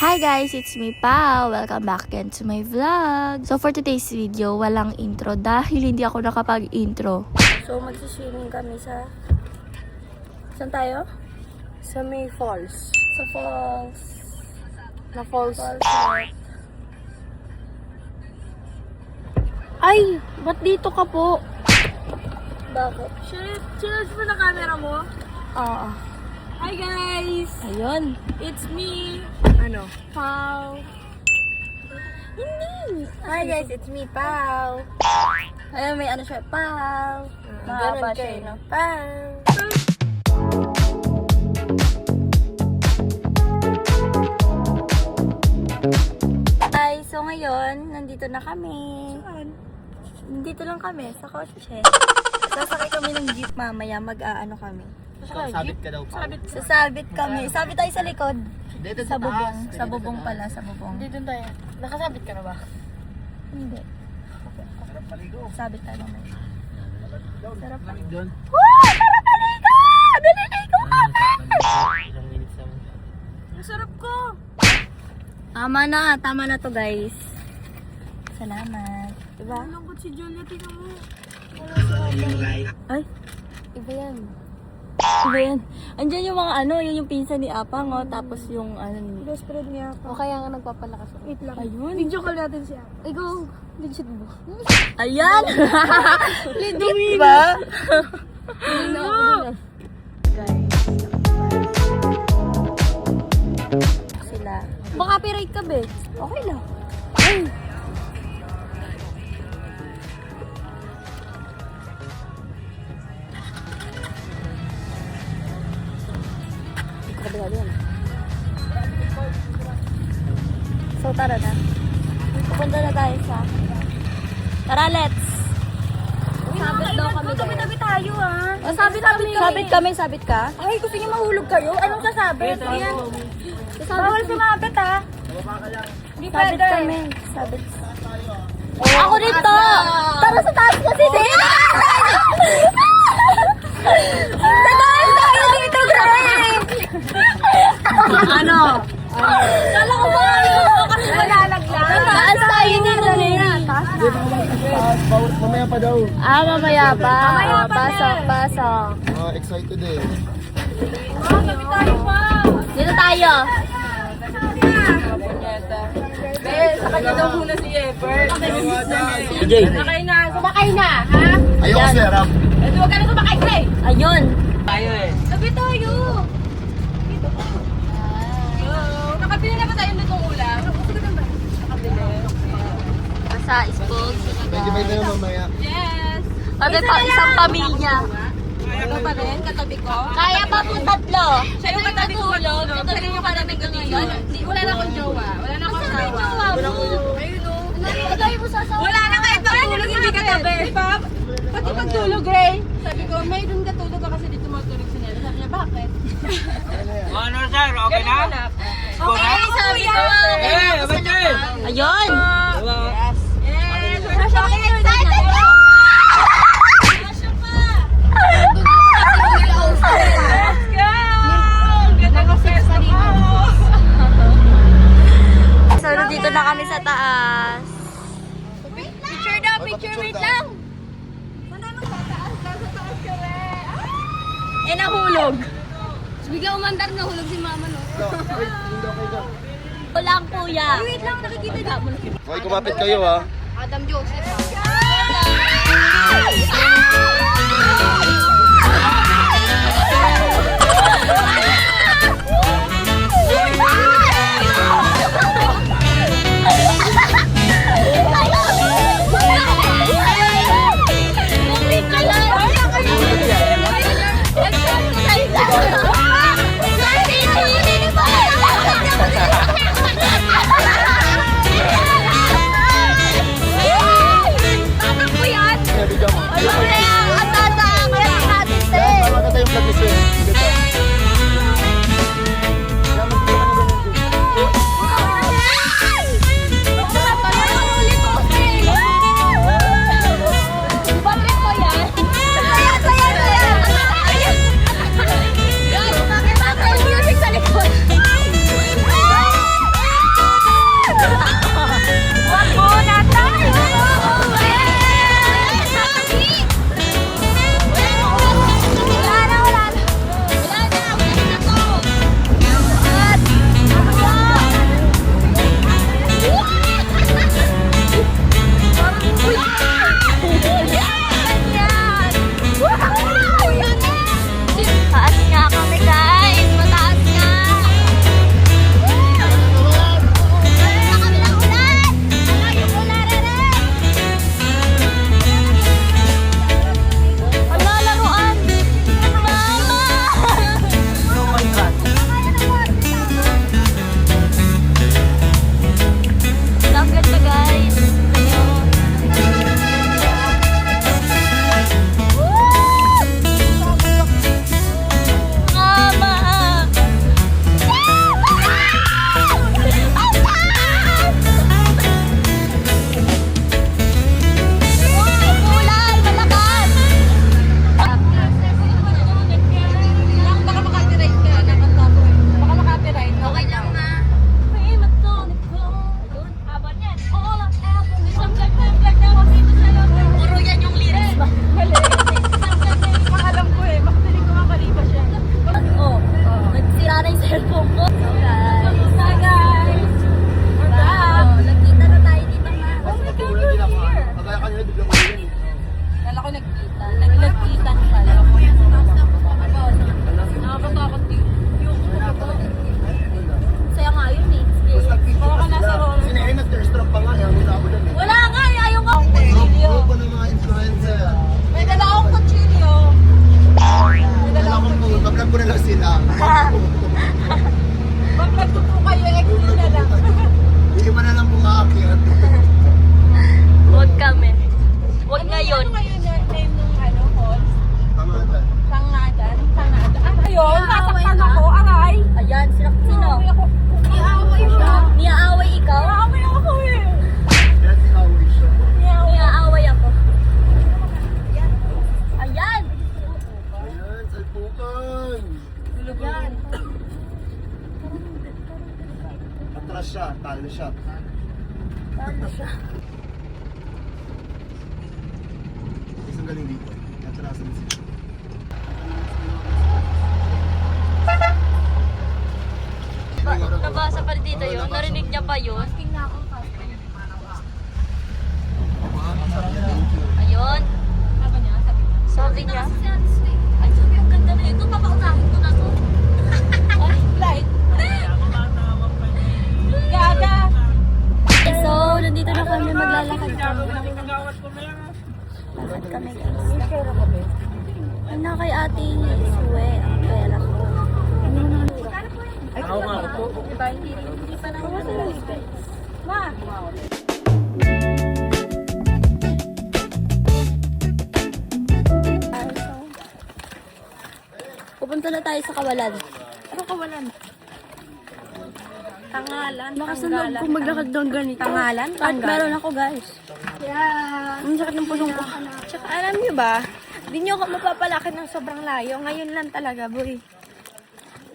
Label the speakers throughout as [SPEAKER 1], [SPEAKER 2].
[SPEAKER 1] Hi guys, it's me Pao. Welcome back again to my vlog. So for today's video, walang intro dahil hindi ako nakapag-intro. So magsiswimming kami sa... Saan tayo?
[SPEAKER 2] Sa May Falls.
[SPEAKER 1] Sa falls.
[SPEAKER 2] Na falls.
[SPEAKER 1] Ay! Ba't dito ka po?
[SPEAKER 2] Bakit? Shit! Chill mo na camera mo?
[SPEAKER 1] Oo.
[SPEAKER 2] Hi guys!
[SPEAKER 1] Ayun.
[SPEAKER 2] It's me!
[SPEAKER 1] Ano?
[SPEAKER 2] Pao!
[SPEAKER 1] Hindi.
[SPEAKER 2] Hi guys! It's me, Pao!
[SPEAKER 1] Ayun, may ano siya. Pau.
[SPEAKER 2] Ganun
[SPEAKER 1] siya,
[SPEAKER 2] kayo.
[SPEAKER 1] no?
[SPEAKER 2] Pao!
[SPEAKER 1] Ay, so ngayon, nandito na kami.
[SPEAKER 2] Saan?
[SPEAKER 1] Nandito lang kami, sa kotse. Sasakay kami ng jeep mamaya, mag-aano kami.
[SPEAKER 3] Sabit ka daw pa.
[SPEAKER 1] Sasabit kami. Sabit tayo sa likod.
[SPEAKER 3] Dito
[SPEAKER 1] Sa bubong.
[SPEAKER 3] taas.
[SPEAKER 1] Sa bubong pala, sa bubong.
[SPEAKER 2] Dito tayo. Nakasabit ka na ba?
[SPEAKER 1] Hindi.
[SPEAKER 3] Sarap paligo.
[SPEAKER 1] Sabit tayo mamaya. Sarap pa.
[SPEAKER 3] Lamig doon.
[SPEAKER 1] Wow! Sarap paligo! Naliligo kami!
[SPEAKER 3] Ilang minutes naman.
[SPEAKER 2] Ang sarap ko!
[SPEAKER 1] Tama na to guys. Salamat. Diba?
[SPEAKER 2] Malungkot si Julia, tingnan mo.
[SPEAKER 1] Ay,
[SPEAKER 2] Iba yan.
[SPEAKER 1] iba yan. Andiyan yung mga ano, yun yung pinsan ni Apang, oh, tapos yung ano ni...
[SPEAKER 2] Best friend niya ako. O kaya nga nagpapalakas ako. Wait lang.
[SPEAKER 1] Ayun.
[SPEAKER 2] Video call natin siya. Ay, go! Legit mo.
[SPEAKER 1] Ayan! Legit ba? Guys. Sila.
[SPEAKER 2] Baka copyright ka, be.
[SPEAKER 1] Okay lang.
[SPEAKER 2] Ay!
[SPEAKER 1] So tara na. Pupunta na tayo sa... Tara, let's!
[SPEAKER 2] Sabit daw kami. Tabi-tabi tayo, ah.
[SPEAKER 1] Oh, sabit kami. Sabit ka?
[SPEAKER 2] Ay, gusto niyo mahulog kayo? Anong sasabit? Ayan. Bawal sumabit, ha? Hindi
[SPEAKER 1] Sabit
[SPEAKER 2] pwede.
[SPEAKER 1] kami. Sabit. Ako dito! Tara sa taas kasi din! Sa taas tayo dito, Gray! Ano?
[SPEAKER 2] Kala ko ba kasi malalaglag?
[SPEAKER 1] Taas tayo dito, Gray.
[SPEAKER 3] Mamaya pa daw.
[SPEAKER 1] Mamaya pa.
[SPEAKER 2] Mamaya pa
[SPEAKER 1] Pasok.
[SPEAKER 3] Excited eh.
[SPEAKER 2] Tabi tayo pa.
[SPEAKER 1] Dito tayo.
[SPEAKER 2] Sa kanya daw muna si Ever.
[SPEAKER 3] DJ.
[SPEAKER 2] Sumakay na, ha?
[SPEAKER 3] Ayoko si Arap.
[SPEAKER 2] Ito, huwag ka na sumakay, Gray.
[SPEAKER 1] Ayun.
[SPEAKER 3] Tayo eh.
[SPEAKER 2] Sabi tayo. Nakabili na ba tayo nitong ulam? Nakabili.
[SPEAKER 1] Sa Ispog.
[SPEAKER 3] Medyo may tayo mamaya.
[SPEAKER 2] Yes.
[SPEAKER 1] Sabi pa, isang pamilya.
[SPEAKER 2] Ito pa rin, katabi ko.
[SPEAKER 1] Kaya pa po tatlo.
[SPEAKER 2] Siya yung katabi ko matulog. Katabi ko katabi ko ngayon. Wala na akong jowa. Wala na akong asawa. Ayun o.
[SPEAKER 1] Nalilagay mo sa sawa.
[SPEAKER 2] Wala na kahit matulog, hindi katabi. Diba? Pati pagtulog, Ray. Sabi ko, may doon katulog ka kasi dito matulog si Nela. Sabi niya, bakit?
[SPEAKER 3] Ano sir? Okay na?
[SPEAKER 2] Okay, sabi ko.
[SPEAKER 1] Ayun.
[SPEAKER 2] Yes. We're so excited na. Let's go! Ganda ko festa dito.
[SPEAKER 1] So, nandito na kami sa taas.
[SPEAKER 2] Picture daw, picture. Wait lang. Saan tayo magtataas? Nasa taas ka rin.
[SPEAKER 1] Nahulog.
[SPEAKER 2] Bigla umandar na hulog si mama, no?
[SPEAKER 1] Walang kuya.
[SPEAKER 2] Wait lang, nakikita niyo.
[SPEAKER 3] Okay, kumapit kayo ha.
[SPEAKER 2] Adam Joseph.
[SPEAKER 3] Bigyan mo.
[SPEAKER 1] Ayun na yan.
[SPEAKER 3] atras siya, talo siya.
[SPEAKER 1] Talo siya.
[SPEAKER 3] Isang galing dito. Atrasan siya.
[SPEAKER 1] Nabasa pa rin dito yun. Narinig niya pa yun. Ayun. Sabi niya. Ay, sabi, ang ganda na ito. Papaunahin ko na to. Ay, light. Gaga. So, nandito na kami. Maglalakad kami. Lakad kami, guys. Ay, na kay ate Sue. Ang pera ko.
[SPEAKER 3] Ako nga ako.
[SPEAKER 1] Diba, hindi pa naman guys. Ma! Pupunta na tayo sa Kawalan.
[SPEAKER 2] Ano kawalan? Tangalan,
[SPEAKER 1] Lakas ng loob kong maglakad doon ganito.
[SPEAKER 2] Tangalan,
[SPEAKER 1] Kahit meron ako, guys.
[SPEAKER 2] Yeah.
[SPEAKER 1] Ang sakit ng pulong ko.
[SPEAKER 2] Tsaka alam niyo ba, di niyo ako mapapalakad ng sobrang layo. Ngayon lang talaga, boy.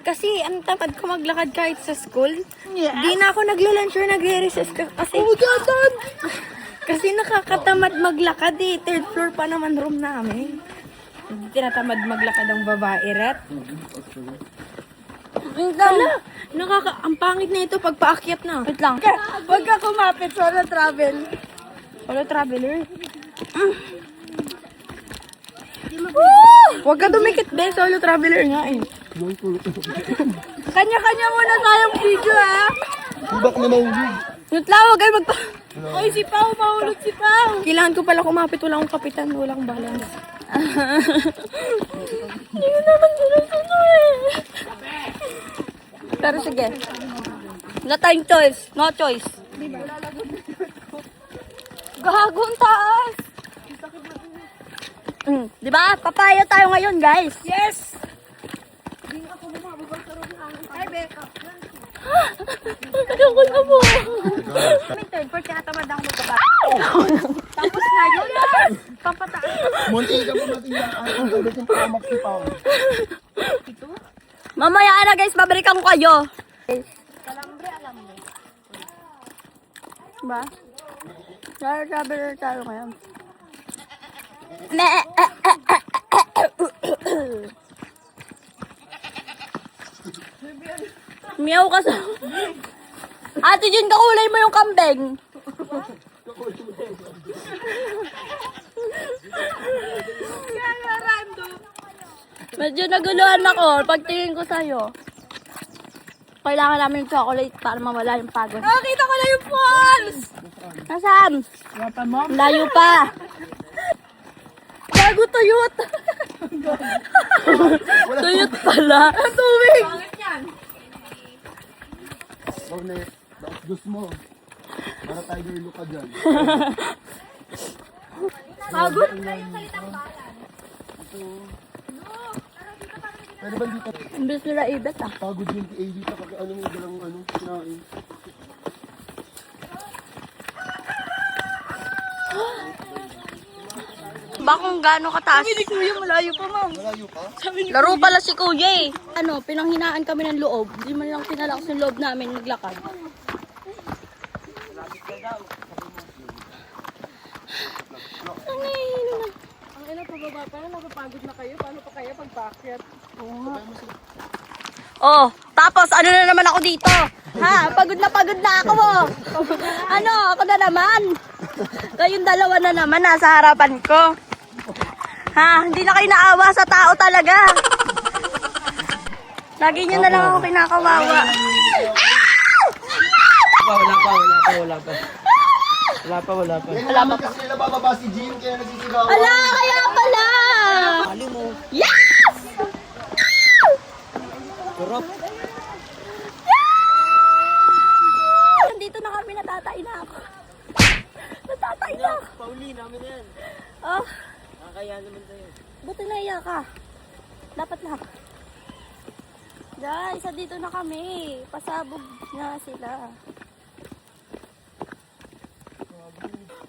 [SPEAKER 2] Kasi ang tamad ko maglakad kahit sa school. Di na ako naglo-lunch or nagre-recess kasi... Oh, God! Kasi nakakatamad maglakad eh. Third floor pa naman room namin. Hindi tinatamad maglakad ang babae, Ret. Hala, ang pangit na ito pag paakyat na.
[SPEAKER 1] Wait lang.
[SPEAKER 2] Huwag ka kumapit, solo travel. Solo traveler. Huwag ka dumikit, be. Solo traveler nga eh. Kanya-kanya muna tayong video, ha?
[SPEAKER 3] Bak na mahulog.
[SPEAKER 2] Wait lang, huwag kayo Oy, si Pao, mahulog si Pao. Kailangan ko pala kumapit. Wala akong kapitan, wala akong balance. Hindi ko naman sinusunod eh.
[SPEAKER 1] Pero sige. Wala tayong choice. No choice. Gagong taas. Diba? Papaya tayo ngayon, guys.
[SPEAKER 2] Yes! Ay, Becca.
[SPEAKER 1] Ayoko na po.
[SPEAKER 2] May third part, tinatamad ako magbaba. Tapos ngayon, papataas.
[SPEAKER 3] Munti ka pa natin yan. Ang galit yung pamak si Pao.
[SPEAKER 1] Mamaya na, guys. Babalikan ko kayo.
[SPEAKER 2] Alambre.
[SPEAKER 1] Diba? Traveler tayo ngayon. Meow ka sa... Ate Jun, kakulay mo yung kambing. Medyo naguluhan ako pagtingin ko sa'yo. Kailangan namin ng chocolate para mawala yung pagod.
[SPEAKER 2] Nakita ko na yung falls!
[SPEAKER 1] Nasaan? Layo pa. Bago tuyot. Tuyot pala. Ang tubig.
[SPEAKER 3] Cornet, gusto mo. Para tayo gawin ka dyan.
[SPEAKER 1] Pagod.
[SPEAKER 3] Pwede ba dito?
[SPEAKER 1] Imbes nila ibet ah.
[SPEAKER 3] Pagod yung AD sa ano mo dalang ano, kinain.
[SPEAKER 1] Bakong gaano kataas?
[SPEAKER 2] Sabi ni Kuya, malayo pa, ma'am.
[SPEAKER 3] Malayo pa?
[SPEAKER 1] Laro pala si Kuya eh. Ano, pinanghinaan kami ng loob. Di man lang pinalakas yung loob namin naglakad.
[SPEAKER 2] Ang ina, pababa pa na, napapagod na kayo. Paano pa kaya pagpaakyat?
[SPEAKER 1] Oh, tapos ano na naman ako dito? Ha, pagod na ako. Ano, ako na naman. Kayong dalawa na naman nasa harapan ko. Ha, hindi na kayo naawa sa tao talaga. Lagi nyo na lang ako kinakawawa.
[SPEAKER 3] Wala pa.
[SPEAKER 1] Wala pa.
[SPEAKER 3] Kasi nila bababa si Jean kaya nagsisigawan.
[SPEAKER 1] Ala, kaya pala.
[SPEAKER 3] Hali mo.
[SPEAKER 1] Yes!
[SPEAKER 3] Kurop.
[SPEAKER 1] Nandito na kami, natatay na ako. Natatay na ako.
[SPEAKER 3] Pauli, namin yan.
[SPEAKER 1] Oh,
[SPEAKER 3] Nakakaya naman tayo.
[SPEAKER 1] buti naiyak ka. Dapat lang. Guys, dito na kami. Pasabog na sila.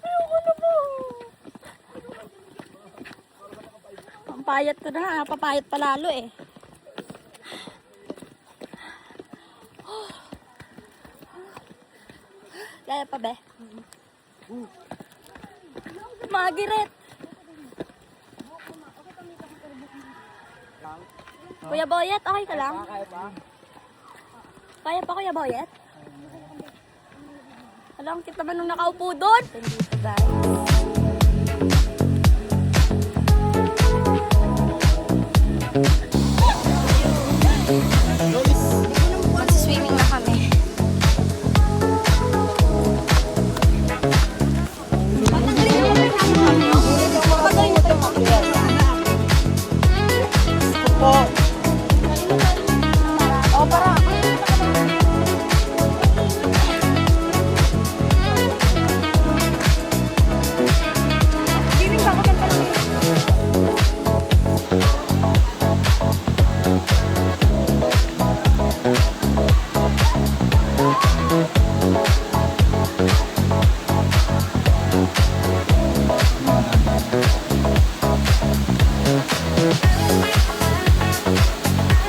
[SPEAKER 1] Ayoko na po. Ang payat ko na. Napapayat pa lalo eh. Kaya pa, be? Magiret! Kuya Boyet, okay ka lang? Kaya pa, Kuya Boyet? Alam, kita ba nung nakaupo doon? Dito, guys. Magsiswimming na kami.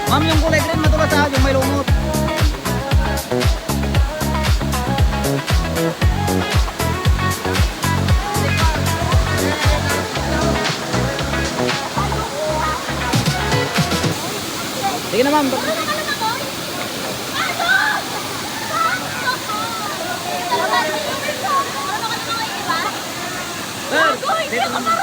[SPEAKER 4] Ma'am, yung kulay green matulas sa yung may lumot. Sige na, ma'am. Sir, dito naman.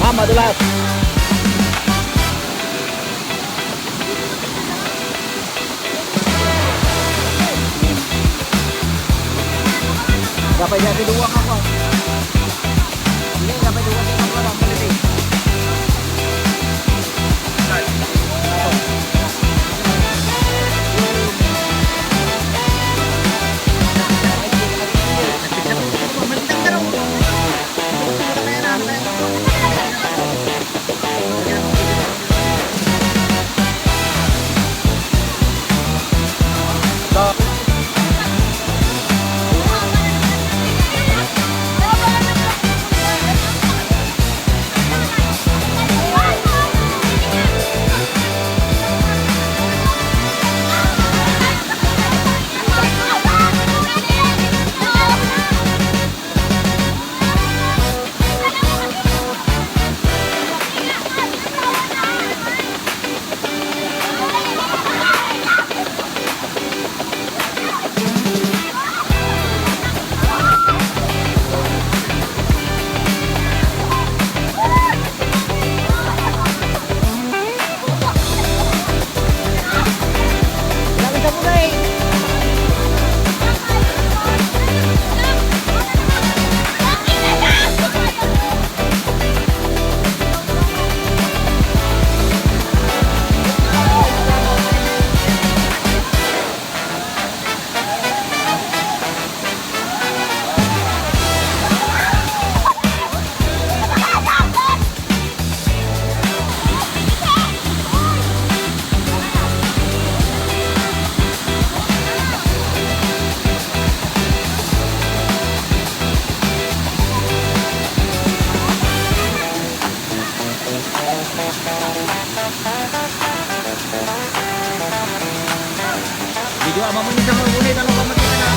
[SPEAKER 4] Ma'am, madulas. Dapat jadi dua kapal. Ini dapat dua kapal lang pala eh. Video ama mo ni sa mga unay tanong pamatay na.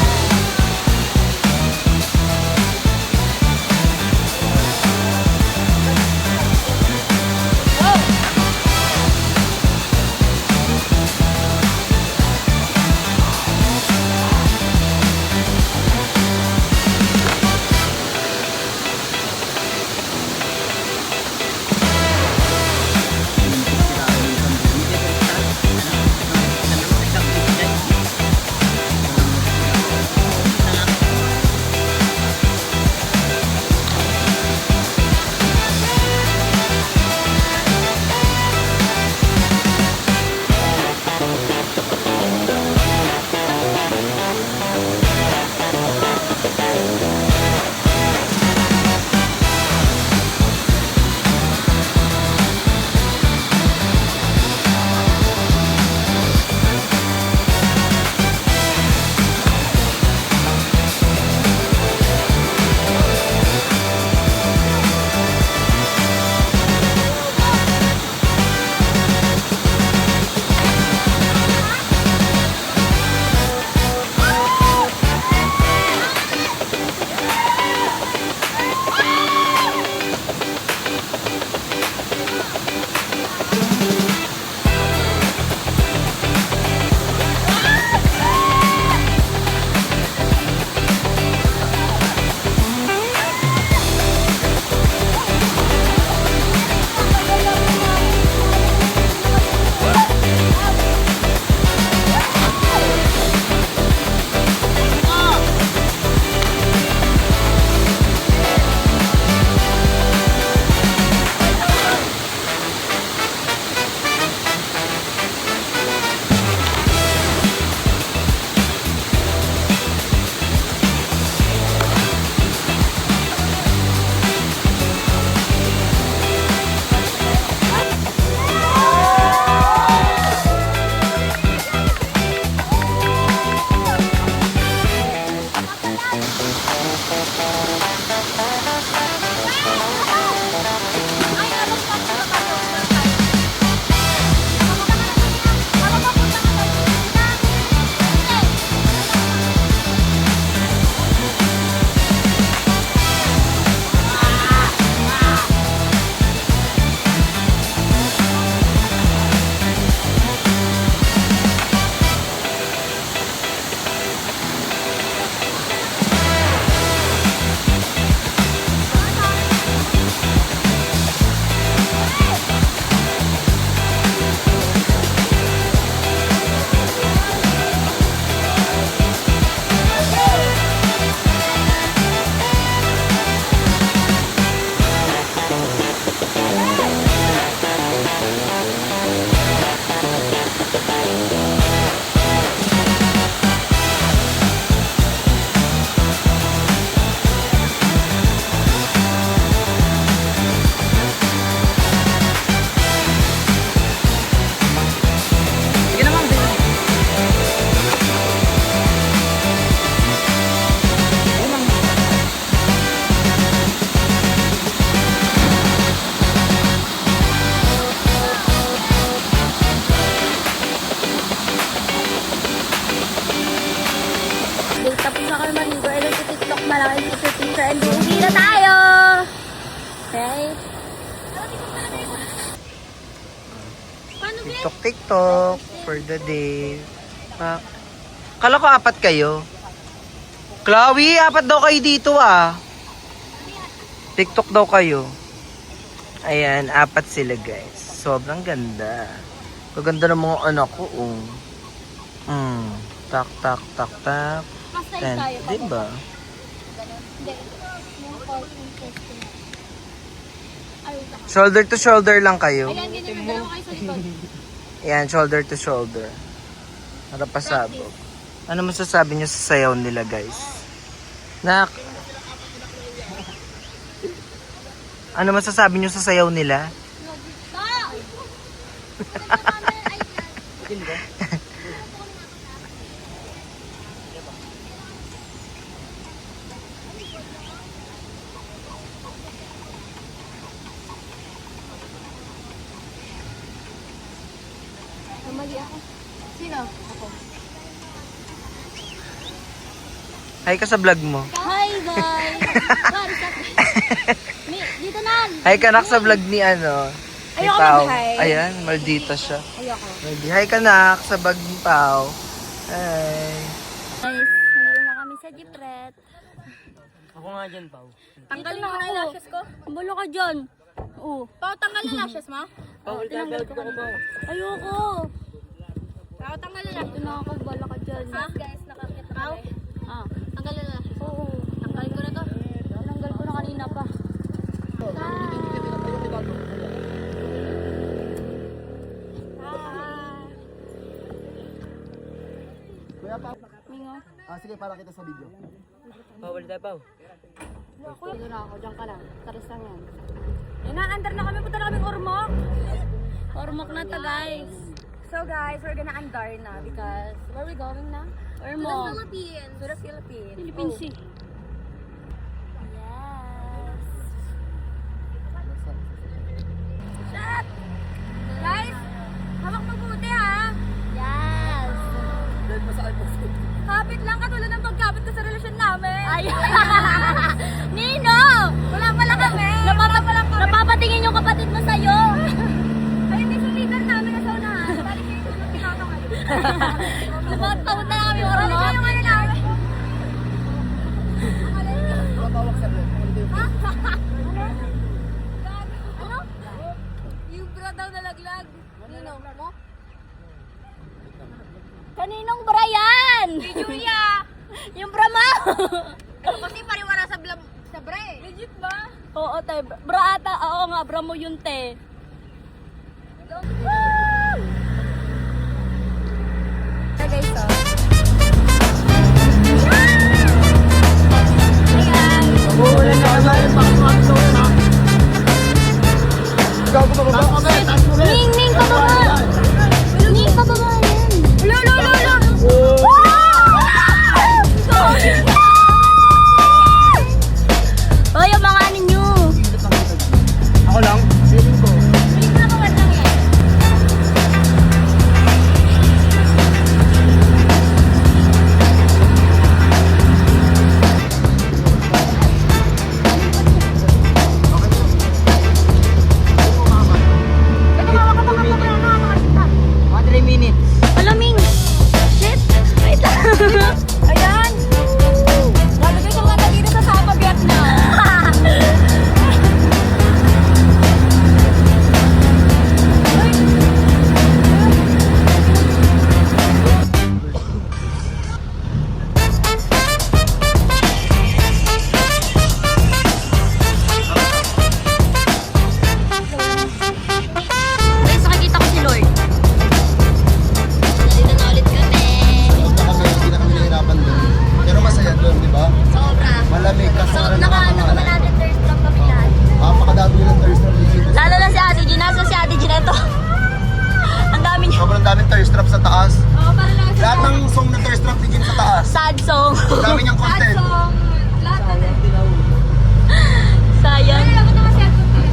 [SPEAKER 1] and uuwi na tayo! Okay?
[SPEAKER 5] TikTok for the day. Kala ko 4 kayo. Chloe, 4 daw kayo dito ah. TikTok daw kayo. Ayan, 4 sila guys. Sobrang ganda. Kaganda ng mga anak ko oh. Tak, tak, tak, tak. Ten, diba? Shoulder to shoulder lang kayo. Ayan, shoulder to shoulder. Para pasabog. Ano masasabi niyo sa sayaw nila, guys? Nak? Ano masasabi niyo sa sayaw nila?
[SPEAKER 2] Sino? Ako.
[SPEAKER 5] Hi ka sa vlog mo.
[SPEAKER 1] Hi guys! Dito na!
[SPEAKER 5] Hi ka nak sa vlog ni ano. ni
[SPEAKER 2] Ayoko
[SPEAKER 5] Pao.
[SPEAKER 2] mag-hi.
[SPEAKER 5] Ayan, maldita siya.
[SPEAKER 2] Ayoko.
[SPEAKER 5] Hi ka nak sa vlog ni Pao. Hi.
[SPEAKER 1] Guys, hindi na kami sa Jipret.
[SPEAKER 4] Ako nga dyan, Pao.
[SPEAKER 2] Tanggalin mo na yung lashes ko.
[SPEAKER 1] Bulo ka dyan. Oo.
[SPEAKER 2] Pao, tanggal yung lashes mo.
[SPEAKER 4] Pao, tinanggal ko, Pao.
[SPEAKER 1] Ayoko.
[SPEAKER 2] Pao, tanggal yung lashes mo.
[SPEAKER 1] Nakakabala ka dyan.
[SPEAKER 2] Ha? Guys, nakakita na kami.
[SPEAKER 1] Ah.
[SPEAKER 2] Tanggal yung lashes.
[SPEAKER 1] Oo.
[SPEAKER 2] Tanggalin ko na to.
[SPEAKER 1] Tinanggal ko na kanina pa.
[SPEAKER 3] Kuya Pao.
[SPEAKER 1] Mingo.
[SPEAKER 3] Sige, para kita sa video.
[SPEAKER 4] Pao, wala tayo, Pao.
[SPEAKER 1] Dito na ako. Diyan ka lang. Taris lang yan.
[SPEAKER 2] Yan na, andar na kami. Punta na kami Ormoc.
[SPEAKER 1] Ormoc na to guys.
[SPEAKER 2] So guys, we're gonna andar na because where we going na?
[SPEAKER 1] Ormoc.
[SPEAKER 2] Philippines. To the Philippines.
[SPEAKER 1] Philippines Sea.
[SPEAKER 2] Shut! Guys, hawak mabuti ha.
[SPEAKER 1] Yes.
[SPEAKER 2] Kapit lang katulad ng pagkapit ko sa relasyon namin.
[SPEAKER 1] Ay. Nino!
[SPEAKER 2] Wala pala kami.
[SPEAKER 1] Napapatingin yung kapatid mo sa'yo.
[SPEAKER 2] Ay, hindi sa leader namin na sa unahan. Balik kayo yung tinatangal.
[SPEAKER 1] Napatawad na kami
[SPEAKER 2] Balik
[SPEAKER 1] Ormoc.
[SPEAKER 2] kayo ngayon namin. Ano? Yung bra daw nalaglag. Nino mo?
[SPEAKER 1] Kaninong Brian?
[SPEAKER 2] Si Julia.
[SPEAKER 1] Yung Brahma.
[SPEAKER 2] Kasi pariwara sa bra eh. Legit ba?
[SPEAKER 1] Oo, te. Bra ata. Oo nga, bra mo yun, te.
[SPEAKER 2] Okay guys, so.
[SPEAKER 1] Ning, Ning, pababa! Ning, pababa yan!
[SPEAKER 2] Ulo, ulo, ulo, ulo!
[SPEAKER 1] Hoy, yung mga ano nyo!
[SPEAKER 5] Ako lang. Mga 3 minutes.
[SPEAKER 1] Alaming! Shit! Wait lang!
[SPEAKER 2] Ayan! Lalagay ko nga dito sa Sapa, Vietnam.
[SPEAKER 1] Guys, nakikita ko si Lord. Nandito na ulit kami.
[SPEAKER 3] Hindi na kami nahirapan doon. Pero masaya doon, di ba?
[SPEAKER 1] Sobra.
[SPEAKER 3] Malamig kasi
[SPEAKER 1] So, naka naman natin thirst trap kami lahat.
[SPEAKER 3] Napakadami ng thirst trap dito.
[SPEAKER 1] Lalo na si Ate G. Nasa si Ate G na ito. Ang dami niya.
[SPEAKER 3] Sobrang daming thirst trap sa taas.
[SPEAKER 2] Oo, para lang sa
[SPEAKER 3] Lahat ng song na thirst trap din sa taas.
[SPEAKER 1] Sad song.
[SPEAKER 3] Ang dami niyang content.
[SPEAKER 2] song. Lahat na din.
[SPEAKER 1] Sayang.
[SPEAKER 2] Alam mo naman si Advocate.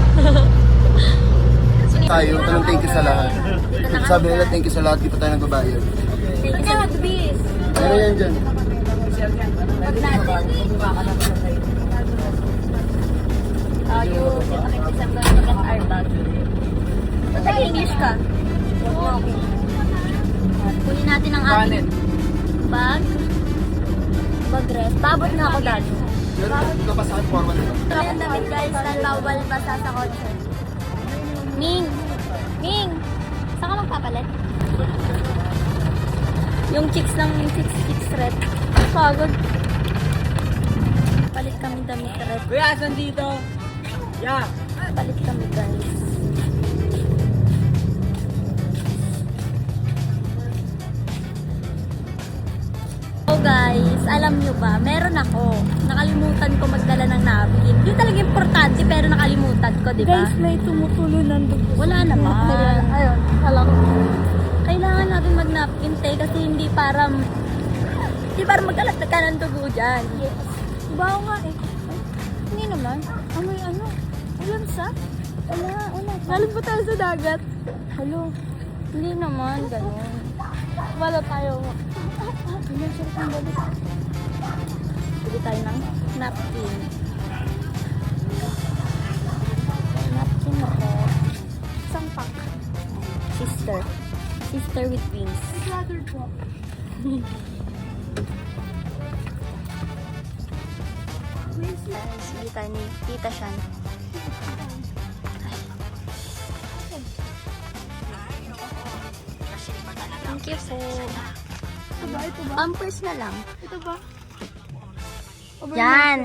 [SPEAKER 3] Tayo, talong thank you sa lahat. Sabi nila thank you sa lahat, di pa tayo nagbabayad.
[SPEAKER 2] Ikaw, bis.
[SPEAKER 3] Pero yan dyan.
[SPEAKER 2] Pag natin.
[SPEAKER 1] You get December to get our bag. Ba't nag-English ka? Okay. Kunin natin ang ating bag. Bag rest. Babot na ako dati.
[SPEAKER 3] Pero nabasahan forma nila.
[SPEAKER 1] Ayan damit guys, na bawal basa sa kotse. Ming! Ming! Saan ka magpapalit? Yung chicks red. Pagod. Palit kami damit red.
[SPEAKER 4] Kuya, asan dito? Yeah.
[SPEAKER 1] Palit kami guys. So guys, alam nyo ba, meron ako. Nakalimutan ko magdala ng napkin. Yung talaga importante pero nakalimutan ko, di ba?
[SPEAKER 2] Guys, may tumutulo ng dugo.
[SPEAKER 1] Wala naman.
[SPEAKER 2] Ayun, alam ko.
[SPEAKER 1] Kailangan natin mag-napkin tayo kasi hindi para magkalat ka ng dugo dyan.
[SPEAKER 2] Yes. Bawa nga eh. Ay, hindi naman. Amoy ano? Ulan sa? Wala. Galing ba tayo sa dagat?
[SPEAKER 1] Halo, hindi naman ganun.
[SPEAKER 2] Wala tayo.
[SPEAKER 1] Ano, sarap ang balik. Bili tayo ng napkin. Napkin ako.
[SPEAKER 2] Isang pack.
[SPEAKER 1] Sister with wings.
[SPEAKER 2] Flutter po.
[SPEAKER 1] Guys, bili tayo ni Tita Shan. Thank you po.
[SPEAKER 2] Ito ba?
[SPEAKER 1] Pampers na lang.
[SPEAKER 2] Ito ba?
[SPEAKER 1] Yan.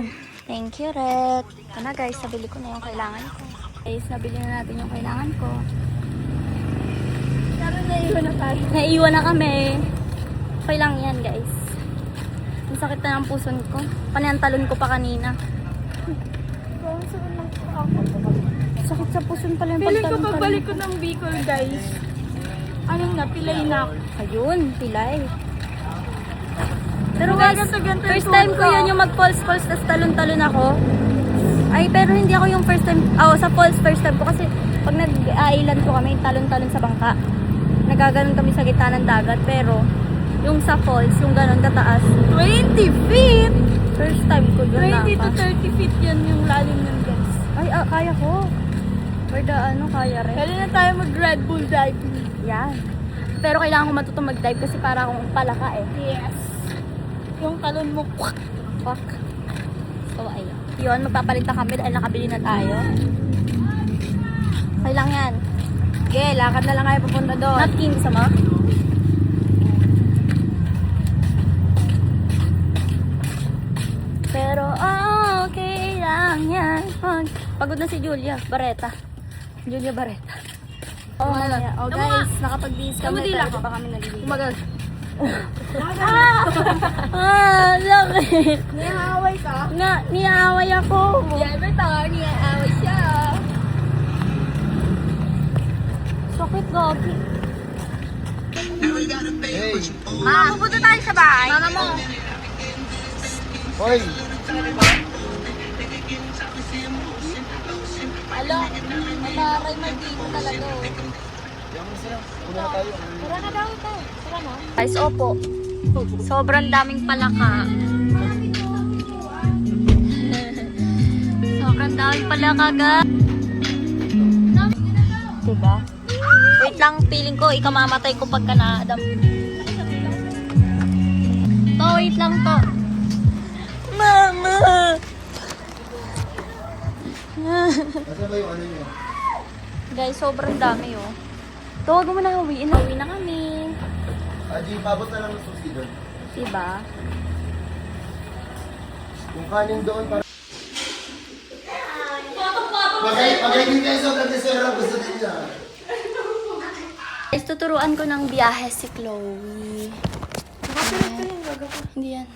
[SPEAKER 1] Thank you, Red. Ito na guys, nabili ko na yung kailangan ko. Guys, nabili na natin yung kailangan ko.
[SPEAKER 2] Pero naiwan na tayo.
[SPEAKER 1] Naiwan na kami. Okay lang yan, guys. Ang sakit na ng puson ko. Panantalon ko pa kanina.
[SPEAKER 2] Parang sakit ng ako.
[SPEAKER 1] Sakit sa puson pala yung
[SPEAKER 2] Feeling ko
[SPEAKER 1] pantalon
[SPEAKER 2] pagbalik ko ng Bicol, guys. Anong na, pilay na ako.
[SPEAKER 1] Ayun, pilay. Pero guys,
[SPEAKER 2] Ganto-ganto yung
[SPEAKER 1] first time ko
[SPEAKER 2] tuhod ko.
[SPEAKER 1] yun yung mag-falls, tas talon-talon ako. Ay, pero hindi ako yung first time, sa falls first time ko kasi pag nag-island ko kami, talon-talon sa bangka. Nagaganon kami sa gitna ng dagat, pero yung sa falls, yung ganon kataas.
[SPEAKER 2] 20 feet!
[SPEAKER 1] First time ko doon
[SPEAKER 2] 20 to 30 feet yan yung lalim nun, guys.
[SPEAKER 1] Ay, kaya ko. For the kaya rin.
[SPEAKER 2] Pwede na tayo mag-Red Bull diving.
[SPEAKER 1] Yan. Pero kailangan ko matutong mag-dive kasi para akong palaka eh.
[SPEAKER 2] Yes. Yung talon mo,
[SPEAKER 1] Fuck. So, ayun. Yun, magpapalit na kami dahil nakabili na tayo. Okay lang yan.
[SPEAKER 2] sige, lakad na lang kayo pupunta doon.
[SPEAKER 1] Napkin sama? Pero okay lang yan. Pagod na si Julia Barreta. Julia Barreta. Oh,
[SPEAKER 2] Oh,
[SPEAKER 1] guys, nakapag-dis kami.
[SPEAKER 2] Tumudila
[SPEAKER 1] pero
[SPEAKER 2] ka.
[SPEAKER 1] pa kami naliligo.
[SPEAKER 2] Tumagal.
[SPEAKER 1] Lakit.
[SPEAKER 2] Niyaaway ka?
[SPEAKER 1] Niyaaway ako.
[SPEAKER 2] Yeah, beto, niyaaway siya.
[SPEAKER 1] Sakit, gogi.
[SPEAKER 3] Hey!
[SPEAKER 2] Mama, pupunta tayo sa bahay. Mama mo.
[SPEAKER 3] Hoy!
[SPEAKER 1] Alo, mataray maldito talaga.
[SPEAKER 3] Una na tayo.
[SPEAKER 1] Tara na daw ito. Tara na. Guys, opo. Sobrang daming palaka. Sobrang daming palaka, guys. Diba? Wait lang, feeling ko ikamamatay ko pagka na-adam. To, wait lang to. Mama!
[SPEAKER 3] Nasaan ba yung ano nyo?
[SPEAKER 1] Guys, sobrang dami oh. To, huwag mo na hawiin. Hawi na kami.
[SPEAKER 3] Aji, pabot na lang ng susi doon.
[SPEAKER 1] Diba?
[SPEAKER 3] Kung kanin doon para... Pagay din kayo sa Tandesera, gusto din niya.
[SPEAKER 1] Guys, tuturuan ko ng biyahe si Chloe.
[SPEAKER 2] Kapirito yung gaga ko.
[SPEAKER 1] Hindi yan.